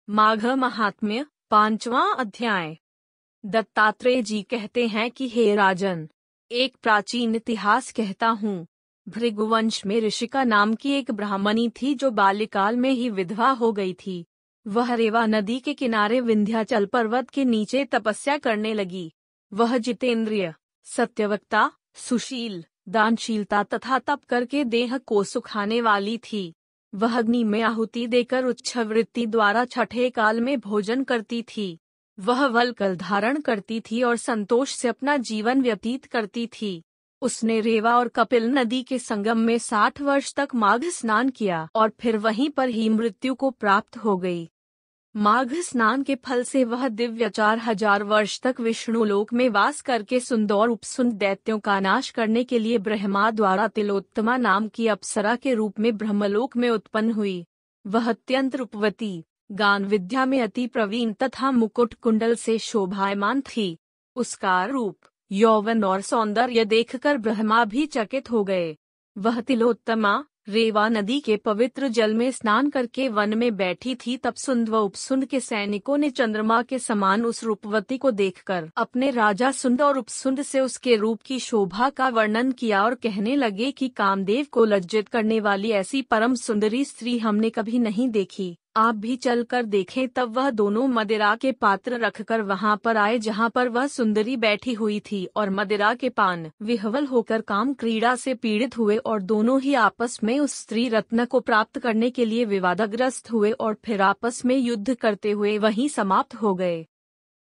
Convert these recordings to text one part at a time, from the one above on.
माघ महात्म्य 5वां अध्याय। दत्तात्रेय जी कहते हैं कि हे राजन, एक प्राचीन इतिहास कहता हूँ। भृगुवंश में ऋषिका नाम की एक ब्राह्मणी थी जो बाल्यकाल में ही विधवा हो गई थी। वह रेवा नदी के किनारे विंध्याचल पर्वत के नीचे तपस्या करने लगी। वह जितेंद्रिय, सत्यवक्ता, सुशील, दानशीलता तथा तप करके देह को सुखाने वाली थी। वह अग्नि में आहुति देकर उच्छवृत्ति द्वारा छठे काल में भोजन करती थी। वह वल्कल धारण करती थी और संतोष से अपना जीवन व्यतीत करती थी। उसने रेवा और कपिल नदी के संगम में 60 वर्ष तक माघ स्नान किया और फिर वहीं पर ही मृत्यु को प्राप्त हो गई। माघ स्नान के फल से वह दिव्य 4000 वर्ष तक विष्णु लोक में वास करके सुंद और उपसुंद दैत्यों का नाश करने के लिए ब्रह्मा द्वारा तिलोत्तमा नाम की अप्सरा के रूप में ब्रह्मलोक में उत्पन्न हुई। वह अत्यंत रूपवती, गान विद्या में अति प्रवीण तथा मुकुट कुंडल से शोभायमान थी। उसका रूप, यौवन और सौंदर्य देखकर ब्रह्मा भी चकित हो गए। वह तिलोत्तमा रेवा नदी के पवित्र जल में स्नान करके वन में बैठी थी। तब सुंद व उपसुंद के सैनिकों ने चंद्रमा के समान उस रूपवती को देखकर अपने राजा सुंद और उपसुंद से उसके रूप की शोभा का वर्णन किया और कहने लगे कि कामदेव को लज्जित करने वाली ऐसी परम सुंदरी स्त्री हमने कभी नहीं देखी। आप भी चल कर देखें। तब वह दोनों मदिरा के पात्र रखकर वहां पर आए जहां पर वह सुंदरी बैठी हुई थी और मदिरा के पान विह्वल होकर काम क्रीड़ा से पीड़ित हुए और दोनों ही आपस में उस स्त्री रत्न को प्राप्त करने के लिए विवादग्रस्त हुए और फिर आपस में युद्ध करते हुए वहीं समाप्त हो गए।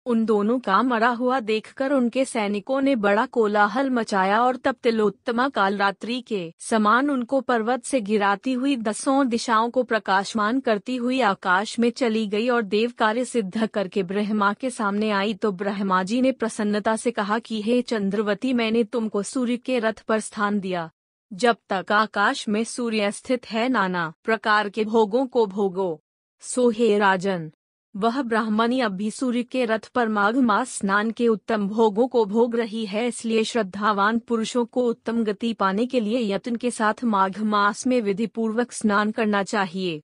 उन दोनों का मरा हुआ देखकर उनके सैनिकों ने बड़ा कोलाहल मचाया और तब तिलोत्तमा काल रात्रि के समान उनको पर्वत से गिराती हुई 10 दिशाओं को प्रकाशमान करती हुई आकाश में चली गई और देव कार्य सिद्ध करके ब्रह्मा के सामने आई। तो ब्रह्मा जी ने प्रसन्नता से कहा कि हे चंद्रवती, मैंने तुमको सूर्य के रथ पर स्थान दिया। जब तक आकाश में सूर्य स्थित है नाना प्रकार के भोगों को भोगो। सो हे राजन, वह ब्राह्मणी अब भी सूर्य के रथ पर माघ मास स्नान के उत्तम भोगों को भोग रही है। इसलिए श्रद्धावान पुरुषों को उत्तम गति पाने के लिए यत्न के साथ माघ मास में विधि पूर्वक स्नान करना चाहिए।